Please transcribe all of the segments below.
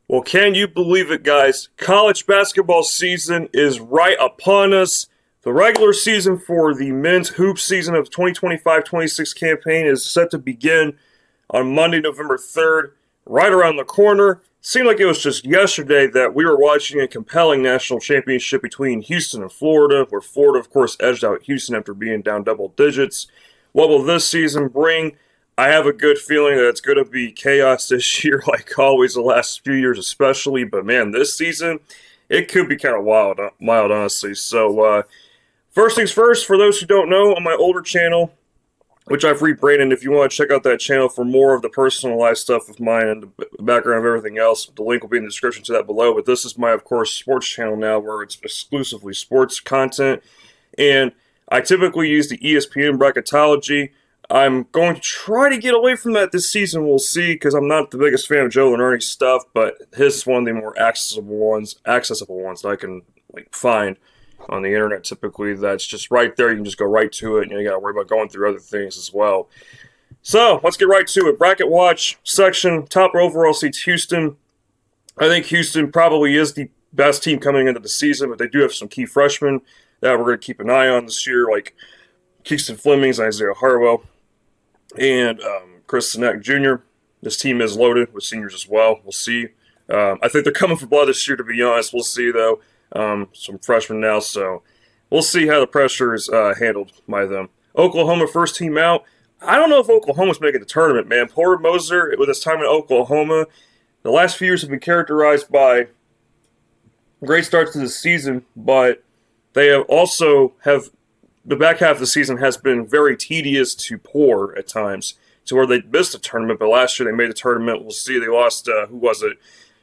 Well, can you believe it, guys? College basketball season is right upon us. The regular season for the men's hoop season of the 2025-26 campaign is set to begin on Monday, November 3rd, right around the corner. Seemed like it was just yesterday that we were watching a compelling national championship between Houston and Florida, where Florida, of course, edged out Houston after being down double digits. What will this season bring? I have a good feeling that it's going to be chaos this year, like always the last few years especially. But, man, this season, it could be kind of wild, honestly. So, first things first, for those who don't know, on my older channel, which I've rebranded, if you want to check out that channel for more of the personalized stuff of mine and the background of everything else, the link will be in the description to that below. But this is my, of course, sports channel now, where it's exclusively sports content. And I typically use the ESPN Bracketology. I'm going to try to get away from that this season. We'll see, because I'm not the biggest fan of Joe and Ernie's stuff, but his is one of the more accessible ones that I can find on the internet. Typically, that's just right there. You can just go right to it, and you got to worry about going through other things as well. So let's get right to it. Bracket watch section. Top overall seeds Houston. I think Houston probably is the best team coming into the season, but they do have some key freshmen that we're going to keep an eye on this year, like Keaton Flemings, Isaiah Harwell, and Chris Sinek Jr. This team is loaded with seniors as well. We'll see. I think they're coming for blood this year, to be honest. We'll see, though. Some freshmen now, so we'll see how the pressure is handled by them. Oklahoma, first team out. I don't know if Oklahoma's making the tournament, man. Porter Moser, with his time in Oklahoma, the last few years have been characterized by great starts to the season, but they have also the back half of the season has been very tedious to poor at times, to where they missed the tournament. But last year they made the tournament. We'll see. They lost, who was it?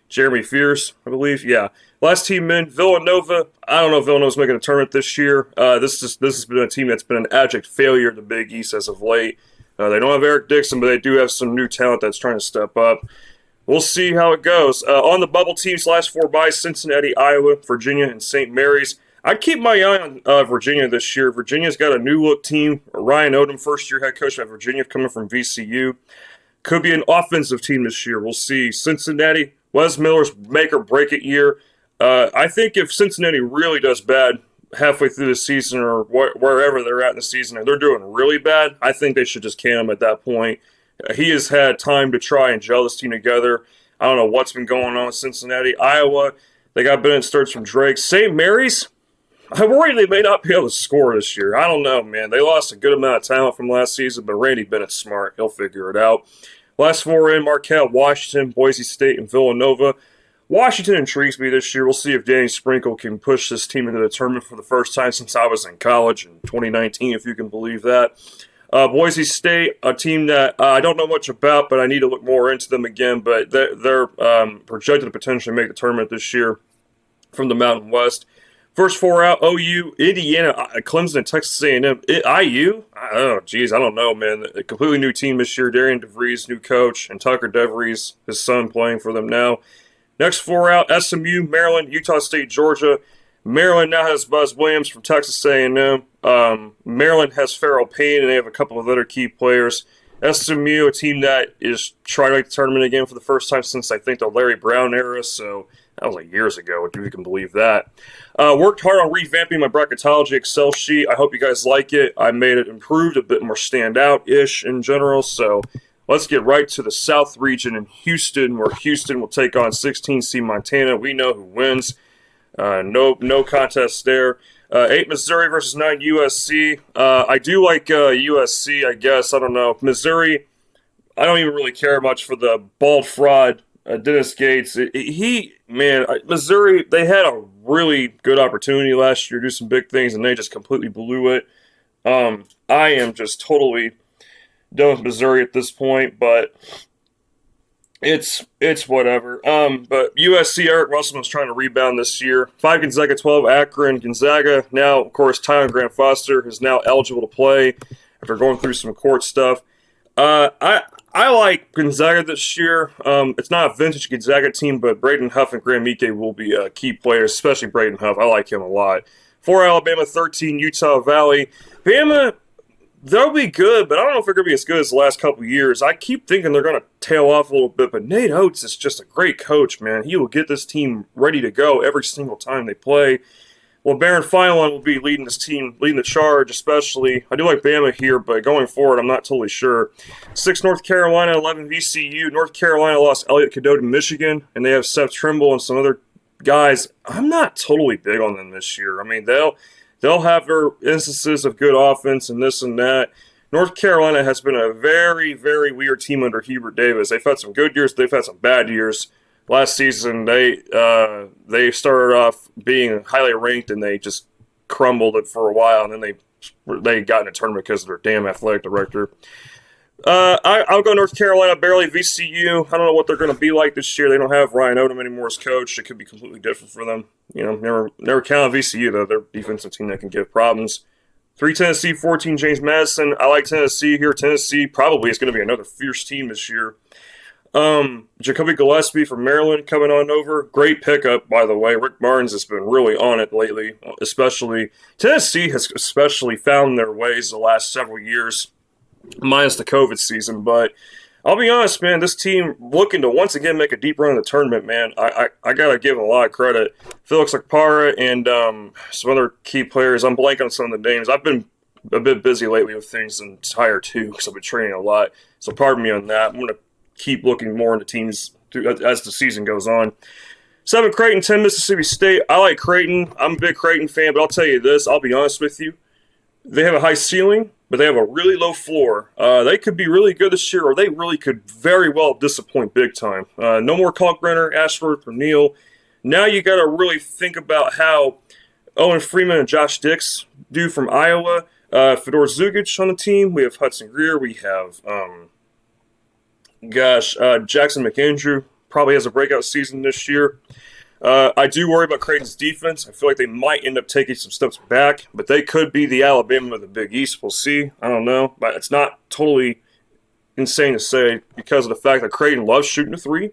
Jeremy Fears, I believe. Yeah. Last team in, Villanova. I don't know if Villanova's making a tournament this year. This has been a team that's been an abject failure in the Big East as of late. They don't have Eric Dixon, but they do have some new talent that's trying to step up. We'll see how it goes. On the bubble teams, last four byes, Cincinnati, Iowa, Virginia, and St. Mary's. I'd keep my eye on Virginia this year. Virginia's got a new-look team. Ryan Odom, first-year head coach at Virginia, coming from VCU. Could be an offensive team this year. We'll see. Cincinnati, Wes Miller's make-or-break-it year. I think if Cincinnati really does bad halfway through the season, or wherever they're at in the season, and they're doing really bad, I think they should just can him at that point. He has had time to try and gel this team together. I don't know what's been going on with Cincinnati. Iowa, they got Bennett starts from Drake. St. Mary's, I worry they may not be able to score this year. I don't know, man. They lost a good amount of talent from last season, but Randy Bennett's smart. He'll figure it out. Last four in, Marquette, Washington, Boise State, and Villanova. Washington intrigues me this year. We'll see if Danny Sprinkle can push this team into the tournament for the first time since I was in college in 2019, if you can believe that. Boise State, a team that I don't know much about, but I need to look more into them again. But they're projected to potentially make the tournament this year from the Mountain West. First four out, OU, Indiana, Clemson, and Texas A&M. IU? Oh, geez, I don't know, man. A completely new team this year. Darian DeVries, new coach, and Tucker DeVries, his son, playing for them now. Next four out, SMU, Maryland, Utah State, Georgia. Maryland now has Buzz Williams from Texas A&M. Maryland has Farrell Payne, and they have a couple of other key players. SMU, a team that is trying to make the tournament again for the first time since, I think, the Larry Brown era, so that was like years ago, if you can believe that. Worked hard on revamping my Bracketology Excel sheet. I hope you guys like it. I made it improved, a bit more standout-ish in general, so let's get right to the South region in Houston, where Houston will take on 16-seed Montana. We know who wins. No contest there. 8 Missouri versus 9 USC. I do like USC, I guess. I don't know. Missouri, I don't even really care much for the bald fraud, Dennis Gates. Missouri, they had a really good opportunity last year to do some big things, and they just completely blew it. I am just totally done with Missouri at this point, but it's whatever. But USC, Eric Russell was trying to rebound this year. 5 Gonzaga, 12 Akron. Gonzaga, now, of course, Tyler Grant Foster is now eligible to play after going through some court stuff. I like Gonzaga this year. It's not a vintage Gonzaga team, but Braden Huff and Graham Ike will be key players, especially Braden Huff. I like him a lot. 4 Alabama, 13 Utah Valley. Bama they'll be good, but I don't know if they're going to be as good as the last couple of years. I keep thinking they're going to tail off a little bit, but Nate Oates is just a great coach, man. He will get this team ready to go every single time they play. Well, Baron Filan will be leading this team, leading the charge, especially. I do like Bama here, but going forward, I'm not totally sure. 6 North Carolina, 11 VCU. North Carolina lost Elliott Cadeau to Michigan, and they have Seth Trimble and some other guys. I'm not totally big on them this year. I mean, they'll have their instances of good offense and this and that. North Carolina has been a very, very weird team under Hubert Davis. They've had some good years. They've had some bad years. Last season, they started off being highly ranked, and they just crumbled it for a while, and then they got in a tournament because of their damn athletic director. I'll go North Carolina, barely VCU. I don't know what they're going to be like this year. They don't have Ryan Odom anymore as coach. It could be completely different for them. Never count on VCU, though. They're a defensive team that can give problems. 3 Tennessee, 14 James Madison. I like Tennessee here. Tennessee probably is going to be another fierce team this year. Jacoby Gillespie from Maryland coming on over. Great pickup, by the way. Rick Barnes has been really on it lately, especially. Tennessee has especially found their ways the last several years, minus the COVID season. But I'll be honest, man, this team looking to once again make a deep run in the tournament, man. I got to give them a lot of credit. Felix Akpara and some other key players. I'm blanking on some of the names. I've been a bit busy lately with things and tired, too, because I've been training a lot. So pardon me on that. I'm going to keep looking more into teams as the season goes on. 7 Creighton, 10 Mississippi State. I like Creighton. I'm a big Creighton fan, but I'll tell you this. I'll be honest with you. They have a high ceiling, but they have a really low floor. They could be really good this year, or they really could very well disappoint big time. No more Kalkbrenner, Ashford, or Neal. Now you got to really think about how Owen Freeman and Josh Dix do from Iowa. Fedor Zugic on the team. We have Hudson Greer. We have... Jackson McAndrew probably has a breakout season this year. I do worry about Creighton's defense. I feel like they might end up taking some steps back, but they could be the Alabama of the Big East. We'll see. I don't know. But it's not totally insane to say because of the fact that Creighton loves shooting a three.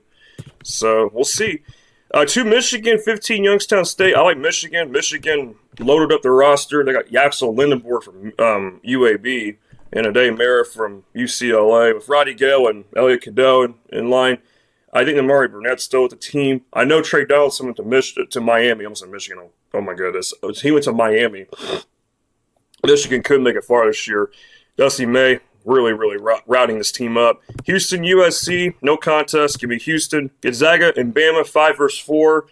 So we'll see. 2 Michigan, 15 Youngstown State. I like Michigan. Michigan loaded up their roster. They got Yaxel Lindenborg from UAB. And Ade Mara from UCLA with Roddy Gale and Elliott Cadeau in line. I think Amari Burnett's still with the team. I know Trey Donaldson went to Miami. I almost said Michigan. Oh, my goodness. He went to Miami. Michigan couldn't make it far this year. Dusty May really, really routing this team up. Houston, USC, no contest. Give me Houston. Gonzaga and Bama, 5 versus 4.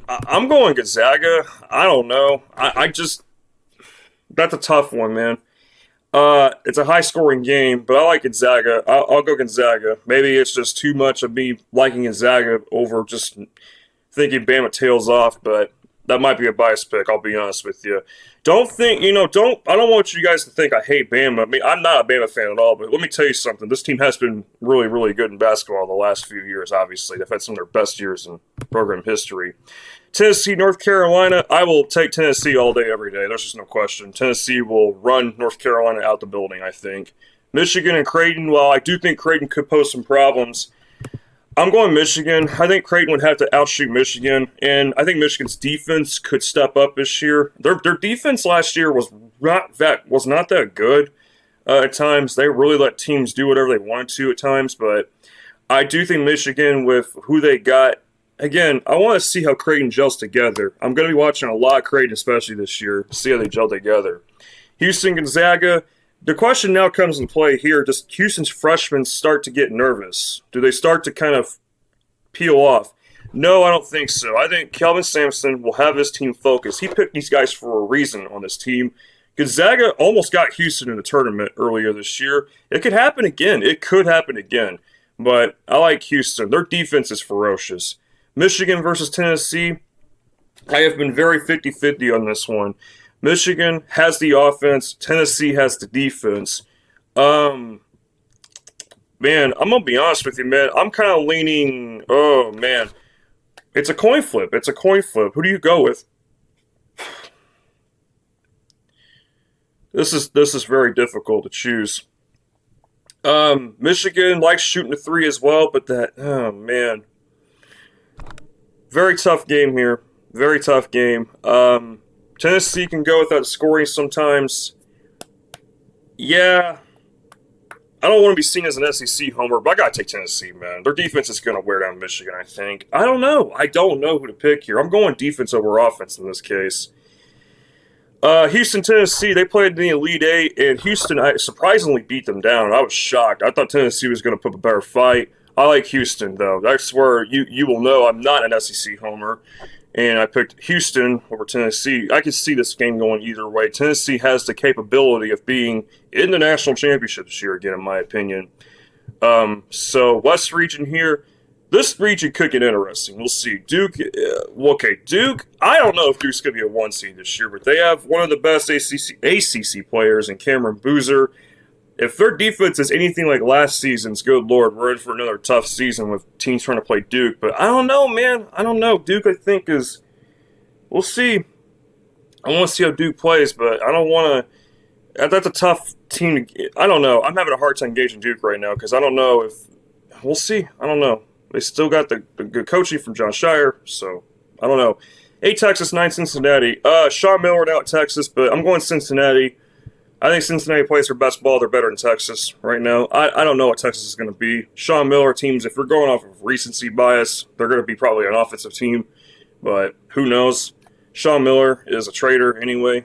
I'm going Gonzaga. I don't know. That's a tough one, man. It's a high-scoring game, but I like Gonzaga. I'll go Gonzaga. Maybe it's just too much of me liking Gonzaga over just thinking Bama tails off, but that might be a biased pick, I'll be honest with you. I don't want you guys to think I hate Bama. I mean, I'm not a Bama fan at all, but let me tell you something. This team has been really, really good in basketball the last few years, obviously. They've had some of their best years in program history. Tennessee, North Carolina, I will take Tennessee all day, every day. There's just no question. Tennessee will run North Carolina out the building, I think. Michigan and Creighton, well, I do think Creighton could pose some problems. I'm going Michigan. I think Creighton would have to outshoot Michigan, and I think Michigan's defense could step up this year. Their defense last year was not that good at times. They really let teams do whatever they wanted to at times, but I do think Michigan, with who they got, again, I want to see how Creighton gels together. I'm going to be watching a lot of Creighton, especially this year, to see how they gel together. Houston, Gonzaga. The question now comes in play here. Does Houston's freshmen start to get nervous? Do they start to kind of peel off? No, I don't think so. I think Kelvin Sampson will have his team focused. He picked these guys for a reason on this team. Gonzaga almost got Houston in the tournament earlier this year. It could happen again. It could happen again. But I like Houston. Their defense is ferocious. Michigan versus Tennessee, I have been very 50-50 on this one. Michigan has the offense. Tennessee has the defense. Man, I'm going to be honest with you, man. I'm kind of leaning, oh, man. It's a coin flip. It's a coin flip. Who do you go with? This is very difficult to choose. Michigan likes shooting the three as well, but oh, man. Very tough game here. Very tough game. Tennessee can go without scoring sometimes. Yeah, I don't want to be seen as an SEC homer, but I got to take Tennessee, man. Their defense is going to wear down Michigan, I think. I don't know. I don't know who to pick here. I'm going defense over offense in this case. Houston, Tennessee, they played in the Elite Eight, and Houston surprisingly beat them down. I was shocked. I thought Tennessee was going to put up a better fight. I like Houston, though. That's where you will know I'm not an SEC homer. And I picked Houston over Tennessee. I could see this game going either way. Tennessee has the capability of being in the national championship this year, again, in my opinion. So, West region here. This region could get interesting. We'll see. Duke, Duke, I don't know if Duke's going to be a 1 seed this year, but they have one of the best ACC players in Cameron Boozer. If their defense is anything like last season's, good Lord, we're in for another tough season with teams trying to play Duke. But I don't know, man. I don't know. Duke, I think, is – we'll see. I want to see how Duke plays, but I don't want to – that's a tough team to – I don't know. I'm having a hard time gauging Duke right now because I don't know if – we'll see. I don't know. They still got the good coaching from John Shire, so I don't know. 8 Texas, 9 Cincinnati. Sean Miller out Texas, but I'm going Cincinnati. I think Cincinnati plays their best ball. They're better than Texas right now. I don't know what Texas is going to be. Sean Miller teams, if we're going off of recency bias, they're going to be probably an offensive team, but who knows? Sean Miller is a traitor anyway.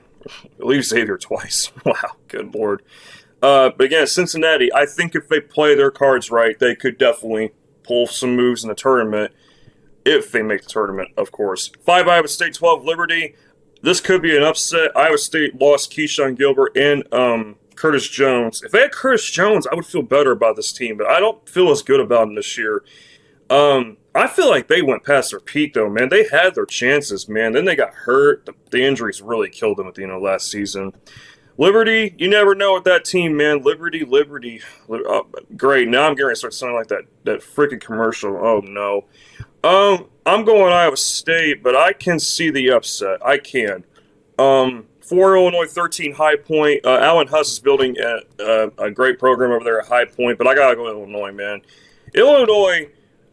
Leaves Xavier twice. Wow, good Lord. But again, Cincinnati, I think if they play their cards right, they could definitely pull some moves in the tournament, if they make the tournament, of course. 5 Iowa State, 12 Liberty. This could be an upset. Iowa State lost Keyshawn Gilbert and Curtis Jones. If they had Curtis Jones, I would feel better about this team, but I don't feel as good about them this year. I feel like they went past their peak, though, man. They had their chances, man. Then they got hurt. The injuries really killed them at the end of last season. Liberty, you never know with that team, man. Liberty. Great. Now I'm getting ready to start sounding like that freaking commercial. Oh, no. I'm going Iowa State, but I can see the upset. I can. 4 Illinois, 13 High Point. Alan Huss is building a great program over there at High Point, but I got to go Illinois, man. Illinois,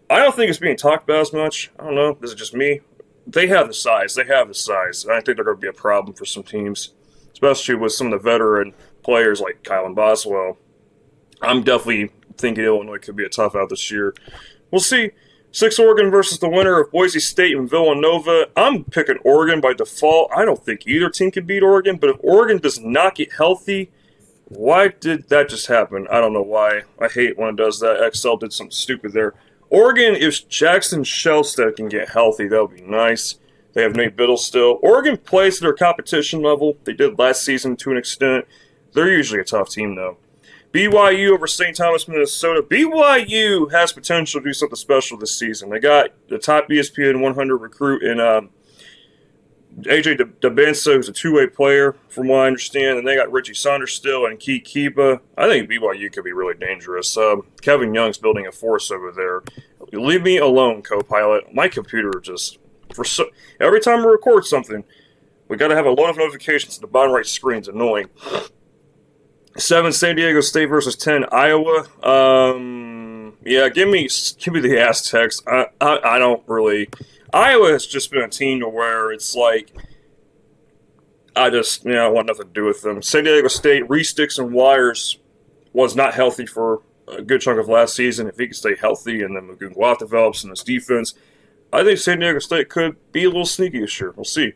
I don't think it's being talked about as much. I don't know. Is it just me? They have the size. I think they're going to be a problem for some teams, especially with some of the veteran players like Kylan Boswell. I'm definitely thinking Illinois could be a tough out this year. We'll see. 6 Oregon versus the winner of Boise State and Villanova. I'm picking Oregon by default. I don't think either team can beat Oregon, but if Oregon does not get healthy, why did that just happen? I don't know why. I hate when it does that. XL did something stupid there. Oregon, if Jackson Shellstead can get healthy, that would be nice. They have Nate Biddle still. Oregon plays to their competition level. They did last season to an extent. They're usually a tough team, though. BYU over St. Thomas, Minnesota. BYU has potential to do something special this season. They got the top ESPN 100 recruit in AJ DeBensa, who's a two-way player, from what I understand. And they got Richie Saunders still and Keith Kiba. I think BYU could be really dangerous. Kevin Young's building a force over there. Leave me alone, co-pilot. My computer just... every time I record something, we got to have a lot of notifications in the bottom right screen. It's annoying. 7 San Diego State versus 10 Iowa. Yeah, give me the Aztecs. I don't really. Iowa has just been a team to where it's like I want nothing to do with them. San Diego State, Reese Dixon Wires was not healthy for a good chunk of last season. If he can stay healthy and then Mugunwa develops in his defense, I think San Diego State could be a little sneaky this year. We'll see.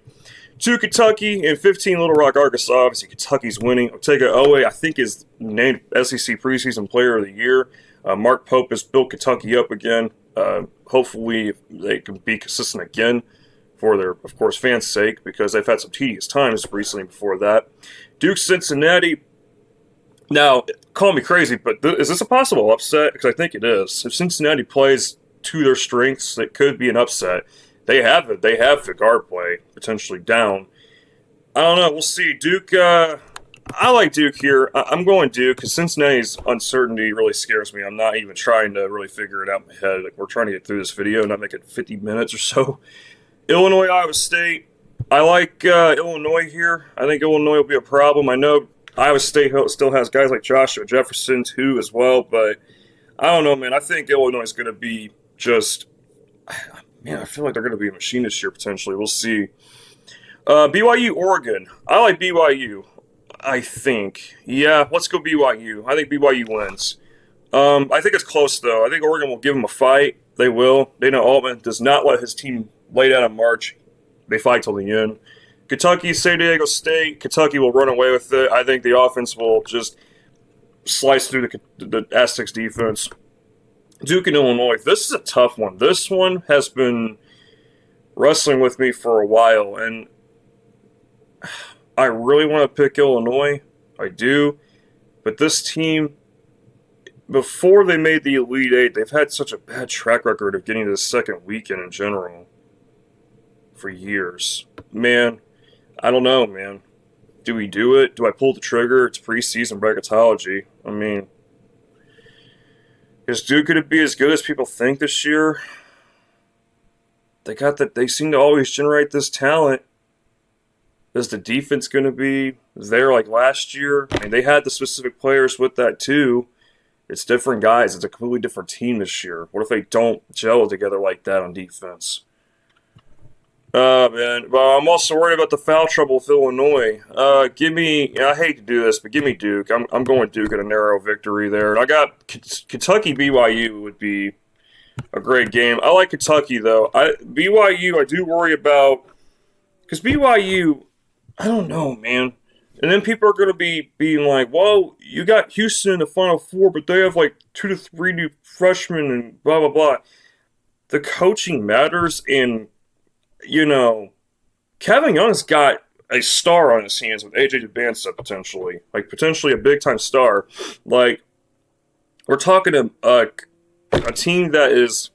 2 Kentucky and 15 Little Rock, Arkansas. Obviously, Kentucky's winning. Otega Owe, I think, is named SEC Preseason Player of the Year. Mark Pope has built Kentucky up again. Hopefully, they can be consistent again for their, of course, fans' sake, because they've had some tedious times recently before that. Duke, Cincinnati. Now, call me crazy, but is this a possible upset? Because I think it is. If Cincinnati plays to their strengths, it could be an upset. They have it. They have the guard play potentially down. I don't know. We'll see. Duke, I like Duke here. I'm going Duke because Cincinnati's uncertainty really scares me. I'm not even trying to really figure it out in my head. Like, we're trying to get through this video and not make it 50 minutes or so. Illinois, Iowa State. I like Illinois here. I think Illinois will be a problem. I know Iowa State still has guys like Joshua Jefferson too as well, but I don't know, man. I think Illinois is going to be just... Man, I feel like they're going to be a machine this year, potentially. We'll see. BYU, Oregon. I like BYU. I think. Yeah, let's go BYU. I think BYU wins. I think it's close, though. I think Oregon will give them a fight. They will. Dana Altman does not let his team lay down in March. They fight till the end. Kentucky, San Diego State. Kentucky will run away with it. I think the offense will just slice through the Aztecs defense. Duke and Illinois. This is a tough one. This one has been wrestling with me for a while, and I really want to pick Illinois. I do. But this team, before they made the Elite Eight, they've had such a bad track record of getting to the second weekend in general for years. Man, I don't know, man. Do we do it? Do I pull the trigger? It's preseason bracketology. I mean, is Duke going to be as good as people think this year? They seem to always generate this talent. Is the defense going to be there like last year? I mean, they had the specific players with that too. It's different guys. It's a completely different team this year. What if they don't gel together like that on defense? Man. Well, I'm also worried about the foul trouble with Illinois. I hate to do this, but give me Duke. I'm going Duke in a narrow victory there. And I got Kentucky BYU would be a great game. I like Kentucky, though. BYU, I do worry about, because BYU, I don't know, man. And then people are going to be being like, well, you got Houston in the Final Four, but they have like 2 to 3 new freshmen and blah, blah, blah. The coaching matters, and, Kevin Young's got a star on his hands with AJ DeBansa potentially. Like, potentially a big-time star. Like, we're talking a team that is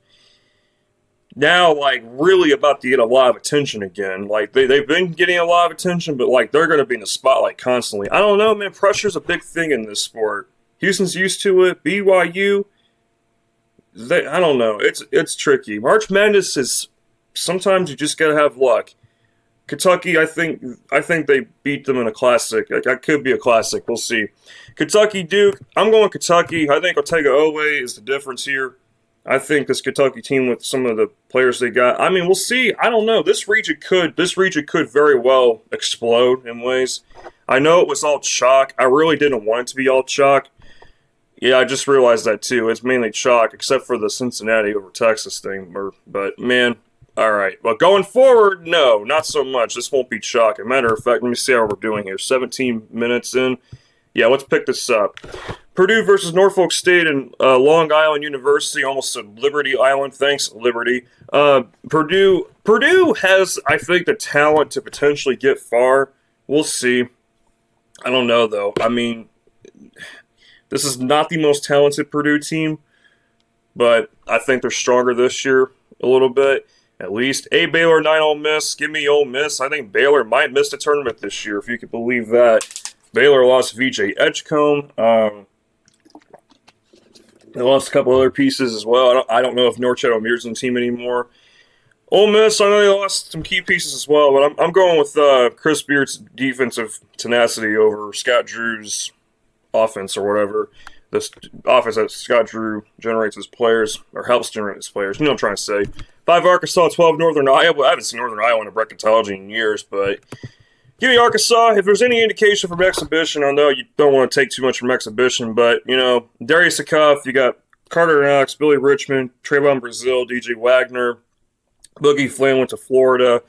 now, like, really about to get a lot of attention again. Like, they've been getting a lot of attention, but, like, they're going to be in the spotlight constantly. I don't know, man. Pressure's a big thing in this sport. Houston's used to it. BYU, I don't know. It's tricky. March Madness is, sometimes you just got to have luck. Kentucky, I think they beat them in a classic. That could be a classic. We'll see. Kentucky, Duke. I'm going Kentucky. I think Otega Oweh is the difference here. I think this Kentucky team with some of the players they got. I mean, we'll see. I don't know. This region could very well explode in ways. I know it was all chalk. I really didn't want it to be all chalk. Yeah, I just realized that too. It's mainly chalk, except for the Cincinnati over Texas thing. But man, all right. Well, going forward, no, not so much. This won't be chalk. As a matter of fact, let me see how we're doing here. 17 minutes in. Yeah, let's pick this up. Purdue versus Norfolk State and Long Island University, almost said Liberty Island. Thanks, Liberty. Purdue has, I think, the talent to potentially get far. We'll see. I don't know, though. I mean, this is not the most talented Purdue team, but I think they're stronger this year a little bit, at least. 8 Baylor, 9 Ole Miss. Give me Ole Miss. I think Baylor might miss the tournament this year, if you could believe that. Baylor lost VJ Edgecombe. They lost a couple other pieces as well. I don't know if Norchad Omir's on the team anymore. Ole Miss, I know they lost some key pieces as well, but I'm going with Chris Beard's defensive tenacity over Scott Drew's offense or whatever. This offense that Scott Drew generates his players, or helps generate his players. You know what I'm trying to say. 5 Arkansas, 12 Northern Iowa. I haven't seen Northern Iowa in a bracketology in years, but give me Arkansas. If there's any indication from exhibition, I know you don't want to take too much from exhibition, but, Darius Acuff, you got Carter Knox, Billy Richmond, Trayvon Brazil, DJ Wagner, Boogie Flynn went to Florida.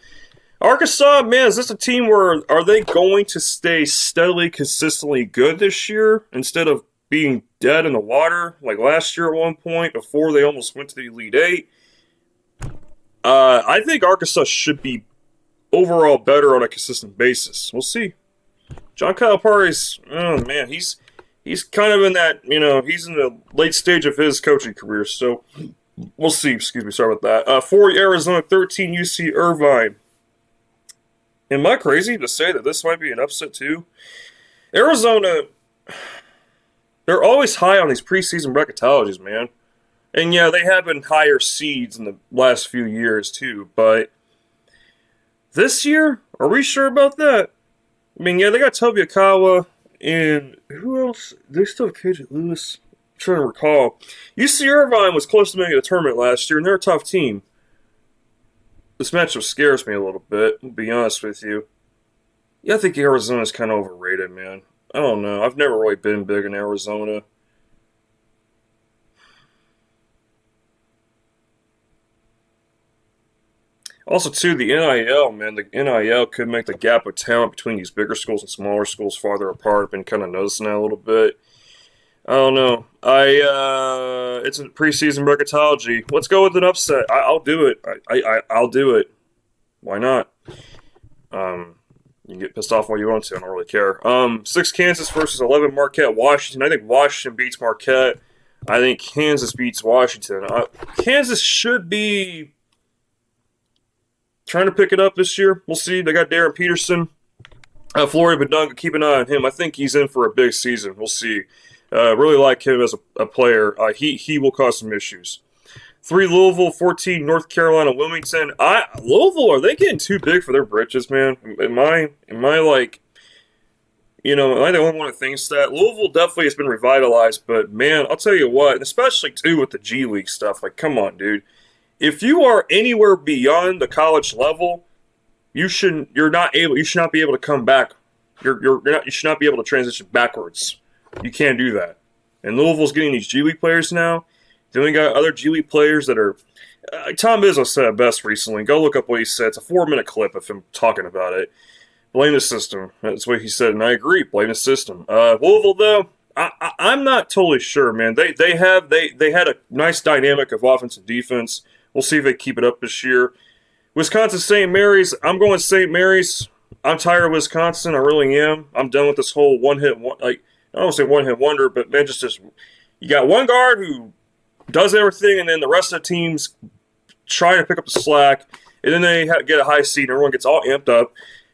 Arkansas, man, is this a team where are they going to stay steadily, consistently good this year instead of being dead in the water like last year at one point before they almost went to the Elite Eight? I think Arkansas should be overall better on a consistent basis. We'll see. John Calipari's, oh man, he's kind of in that, he's in the late stage of his coaching career, so we'll see. Excuse me, sorry about that. 4 Arizona, 13 UC Irvine. Am I crazy to say that this might be an upset too? Arizona, they're always high on these preseason bracketologies, man. And yeah, they have been higher seeds in the last few years too, but this year, are we sure about that? I mean, yeah, they got Toby Akawa, and who else? They still have KJ Lewis. I'm trying to recall. UC Irvine was close to making a tournament last year, and they're a tough team. This matchup scares me a little bit, to be honest with you. Yeah, I think Arizona's kind of overrated, man. I don't know. I've never really been big in Arizona. Also, too, the NIL, man, the NIL could make the gap of talent between these bigger schools and smaller schools farther apart. I've been kind of noticing that a little bit. I don't know. It's a preseason bracketology. Let's go with an upset. I'll do it. I'll do it. Why not? You can get pissed off all you want to. I don't really care. 6 Kansas versus 11 Marquette Washington. I think Washington beats Marquette. I think Kansas beats Washington. Kansas should be trying to pick it up this year. We'll see. They got Darren Peterson. Florida Badunga, keep an eye on him. I think he's in for a big season. We'll see. Really like him as a player. He will cause some issues. 3 Louisville, 14 North Carolina Wilmington. Louisville, are they getting too big for their britches, man? Am I like, am I the only one that thinks that? Louisville definitely has been revitalized, but man, I'll tell you what, especially too with the G League stuff. Like, come on, dude. If you are anywhere beyond the college level, you should not be able to come back. You should not be able to transition backwards. You can't do that. And Louisville's getting these G League players now. Then we got other G League players that are. Tom Izzo said it best recently. Go look up what he said. It's a 4-minute clip of him talking about it. Blame the system. That's what he said, and I agree. Blame the system. Louisville, though, I'm not totally sure, man. They had a nice dynamic of offense and defense. We'll see if they keep it up this year. Wisconsin St. Mary's. I'm going St. Mary's. I'm tired of Wisconsin. I really am. I'm done with this whole one-hit. I don't want to say one-hit wonder, but man, just you got one guard who does everything, and then the rest of the teams try to pick up the slack, and then they get a high seed, and everyone gets all amped up,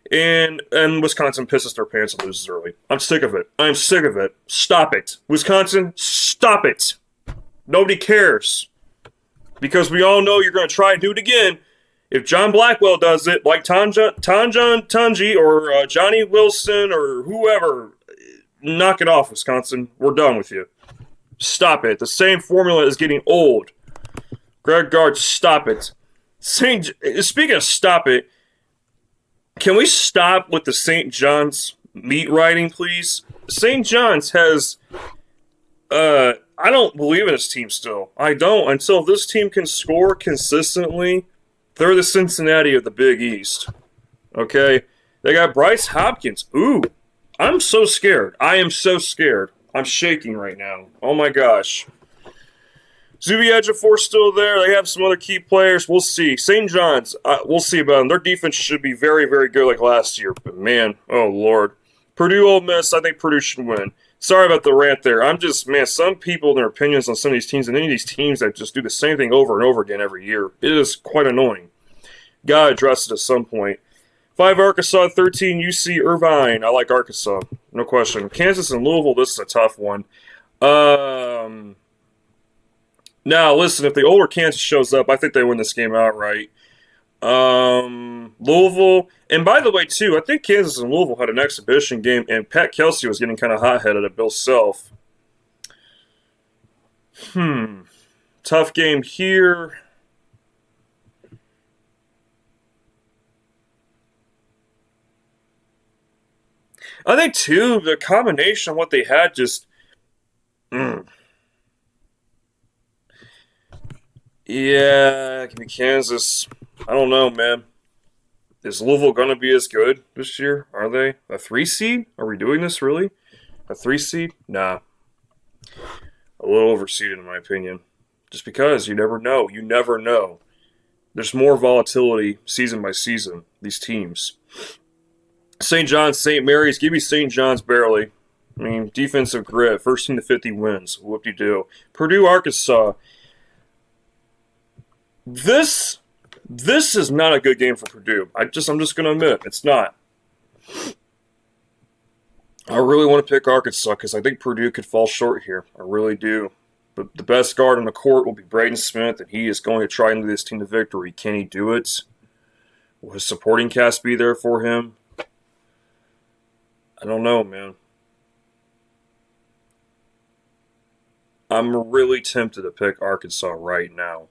and Wisconsin pisses their pants and loses early. I'm sick of it. I'm sick of it. Stop it. Wisconsin, stop it. Nobody cares. Because we all know you're going to try and do it again. If John Blackwell does it, like Tanjan Tunji or Johnny Wilson or whoever, knock it off, Wisconsin. We're done with you. Stop it. The same formula is getting old. Greg Gard, stop it. Speaking of stop it, can we stop with the St. John's meat riding, please? St. John's has... I don't believe in this team still. I don't. Until this team can score consistently, they're the Cincinnati of the Big East. Okay? They got Bryce Hopkins. Ooh. I'm so scared. I am so scared. I'm shaking right now. Oh my gosh. Zuby Ejiofor still there. They have some other key players. We'll see. St. John's, we'll see about them. Their defense should be very, very good like last year. But man, oh Lord. Purdue, Ole Miss, I think Purdue should win. Sorry about the rant there. Some people, their opinions on some of these teams, and any of these teams that just do the same thing over and over again every year, it is quite annoying. Gotta address it at some point. 5 Arkansas, 13 UC Irvine. I like Arkansas, no question. Kansas and Louisville, this is a tough one. Now, listen, if the older Kansas shows up, I think they win this game outright. Louisville, and by the way, too, I think Kansas and Louisville had an exhibition game, and Pat Kelsey was getting kind of hot-headed at Bill Self. Tough game here. I think, too, the combination of what they had just... Yeah, it can be Kansas. I don't know, man. Is Louisville going to be as good this year? Are they? A 3 seed? Are we doing this, really? A 3 seed? Nah. A little overseeded, in my opinion. Just because you never know. You never know. There's more volatility season by season, these teams. St. John's, St. Mary's. Give me St. John's barely. I mean, defensive grit. First team to 50 wins. Whoop-de-doo. Purdue, Arkansas. This is not a good game for Purdue. I'm just going to admit, it's not. I really want to pick Arkansas because I think Purdue could fall short here. I really do. But the best guard on the court will be Braden Smith, and he is going to try and lead this team to victory. Can he do it? Will his supporting cast be there for him? I don't know, man. I'm really tempted to pick Arkansas right now.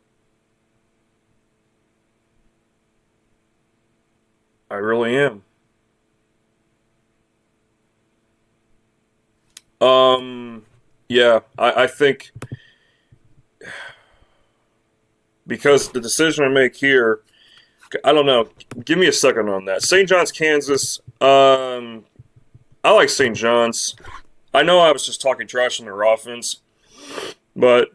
I really am. Yeah, I think because the decision I make here, I don't know. Give me a second on that. St. John's, Kansas. I like St. John's. I know I was just talking trash on their offense, but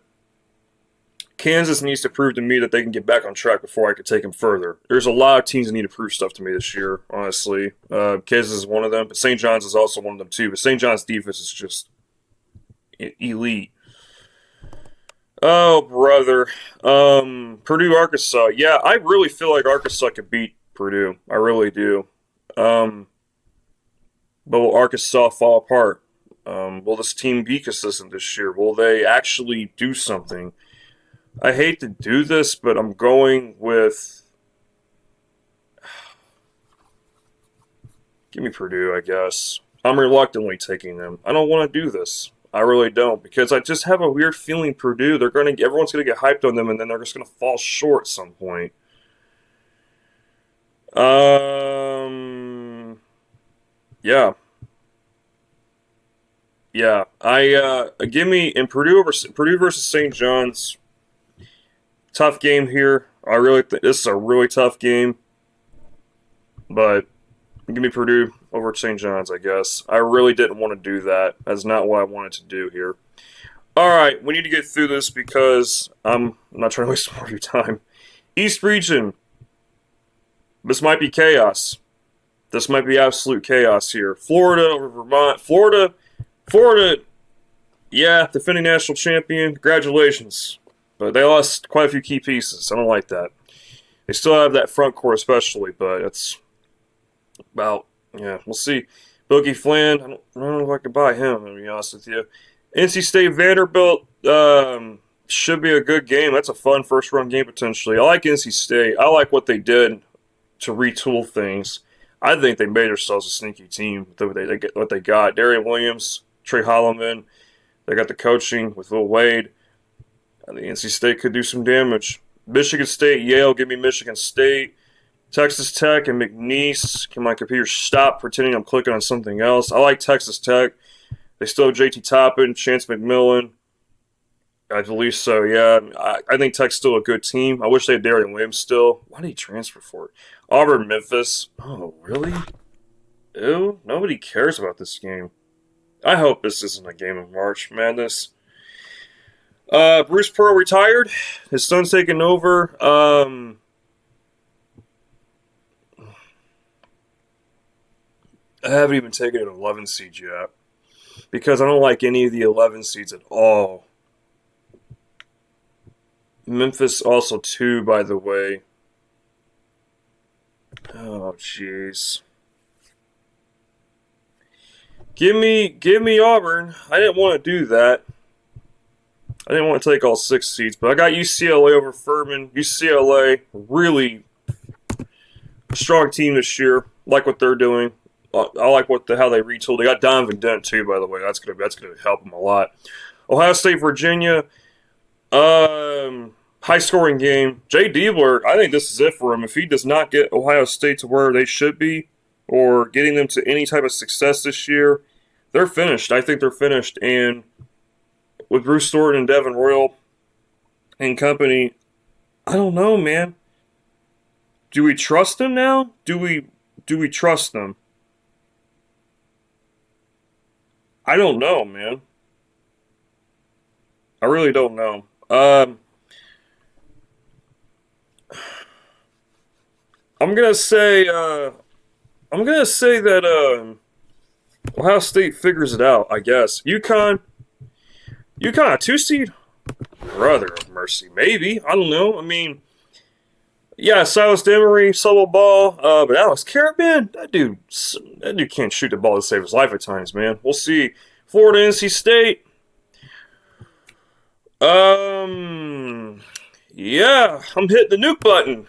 Kansas needs to prove to me that they can get back on track before I could take them further. There's a lot of teams that need to prove stuff to me this year, honestly. Kansas is one of them, but St. John's is also one of them too. But St. John's defense is just elite. Oh, brother. Purdue, Arkansas. Yeah, I really feel like Arkansas could beat Purdue. I really do. But will Arkansas fall apart? Will this team be consistent this year? Will they actually do something? I hate to do this, but I'm going with... Give me Purdue, I guess. I'm reluctantly taking them. I don't want to do this. I really don't, because I just have a weird feeling Purdue, everyone's gonna get hyped on them, and then they're just gonna fall short at some point. Yeah. Give me in Purdue versus St. John's. Tough game here. I really think this is a really tough game, but give me Purdue over St. John's, I guess. I really didn't want to do that. That's not what I wanted to do here. All right, we need to get through this because I'm not trying to waste more of your time. East Region. This might be chaos. This might be absolute chaos here. Florida over Vermont. Florida, yeah, defending national champion. Congratulations. But they lost quite a few key pieces. I don't like that. They still have that front court especially, but it's about, yeah, we'll see. Boogie Flan, I don't know if I can buy him, to be honest with you. NC State Vanderbilt should be a good game. That's a fun first-run game potentially. I like NC State. I like what they did to retool things. I think they made themselves a sneaky team with what they got. Darian Williams, Trey Holloman. They got the coaching with Will Wade. I think NC State could do some damage. Michigan State, Yale, give me Michigan State. Texas Tech and McNeese. Can my computer stop pretending I'm clicking on something else? I like Texas Tech. They still have JT Toppin, Chance McMillan. I believe so, yeah. I think Tech's still a good team. I wish they had Darian Williams still. Why did he transfer for it? Auburn, Memphis. Oh, really? Ew, nobody cares about this game. I hope this isn't a game of March Madness. Bruce Pearl retired. His son's taking over. I haven't even taken an 11 seed yet because I don't like any of the 11 seeds at all. Memphis also 2, by the way. Oh, jeez. Give me Auburn. I didn't want to do that. I didn't want to take all 6 seeds, but I got UCLA over Furman. UCLA, really strong team this year. Like what they're doing. I like how they retooled. They got Donovan Dent too, by the way. That's gonna help them a lot. Ohio State, Virginia. High scoring game. Jay Diebler, I think this is it for him. If he does not get Ohio State to where they should be, or getting them to any type of success this year, they're finished. I think they're finished. And with Bruce Thornton and Devin Royal and company, I don't know, man. Do we trust them now? Do we trust them? I don't know, man. I really don't know. I'm gonna say that Ohio State figures it out, I guess. UConn a 2 seed? Brother of mercy, maybe. I don't know. I mean, yeah, Silas Demery, solo ball, but Alex Caravan, that dude can't shoot the ball to save his life at times, man. We'll see. Florida, NC State. Yeah, I'm hitting the nuke button.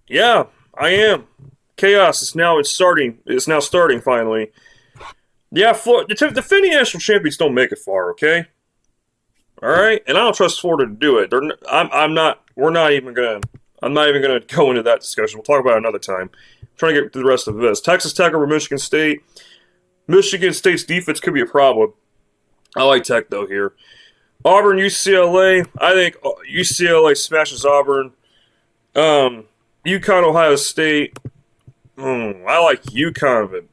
Yeah, I am. Chaos is now starting. It's now starting finally. Yeah, Florida. The defending national champions don't make it far. Okay. All right, and I don't trust Florida to do it. I'm not even gonna go into that discussion. We'll talk about it another time. I'm trying to get through the rest of this. Texas Tech over Michigan State. Michigan State's defense could be a problem. I like Tech, though, here. Auburn, UCLA. I think UCLA smashes Auburn. UConn, Ohio State. I like UConn, but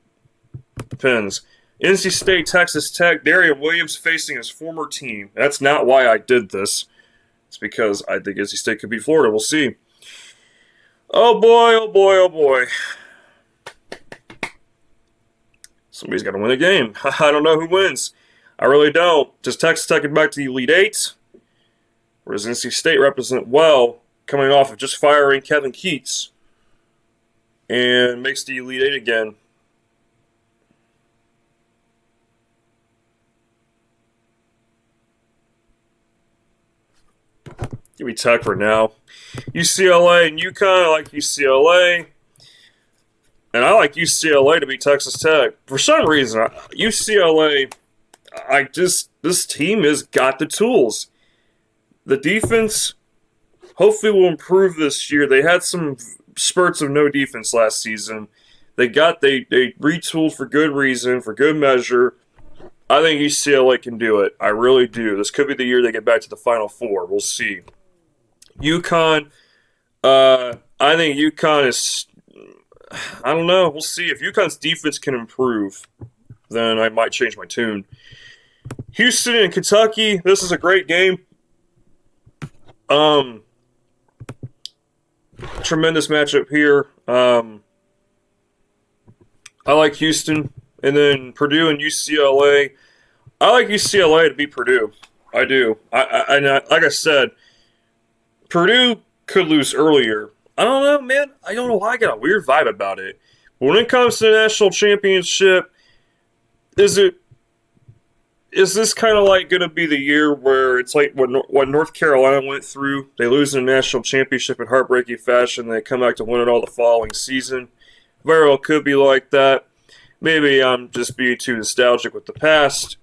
it depends. NC State, Texas Tech. Darian Williams facing his former team. That's not why I did this. It's because I think NC State could beat Florida. We'll see. Oh boy, oh boy, oh boy. Somebody's got to win a game. I don't know who wins. I really don't. Does Texas Tech get back to the Elite Eight? Or does NC State represent well, coming off of just firing Kevin Keats, and makes the Elite Eight again? Give me Tech for now. UCLA and UConn. I like UCLA. And I like UCLA to beat Texas Tech. For some reason, UCLA, this team has got the tools. The defense hopefully will improve this year. They had some spurts of no defense last season. They retooled for good reason, for good measure. I think UCLA can do it. I really do. This could be the year they get back to the Final Four. We'll see. UConn, I think UConn is, I don't know. We'll see. If UConn's defense can improve, then I might change my tune. Houston and Kentucky, this is a great game. Tremendous matchup here. I like Houston. And then Purdue and UCLA. I like UCLA to beat Purdue. I do. Like I said, Purdue could lose earlier. I don't know, man. I don't know why I got a weird vibe about it. But when it comes to the national championship, is this kind of like going to be the year where it's like what North Carolina went through? They lose in the national championship in heartbreaking fashion. They come back to win it all the following season. Very well could be like that. Maybe I'm just being too nostalgic with the past.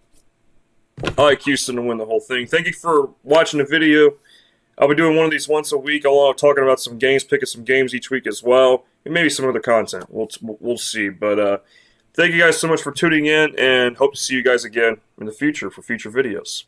I like Houston to win the whole thing. Thank you for watching the video. I'll be doing one of these once a week, along with talking about some games, picking some games each week as well, and maybe some other content. We'll see. But thank you guys so much for tuning in, and hope to see you guys again in the future for future videos.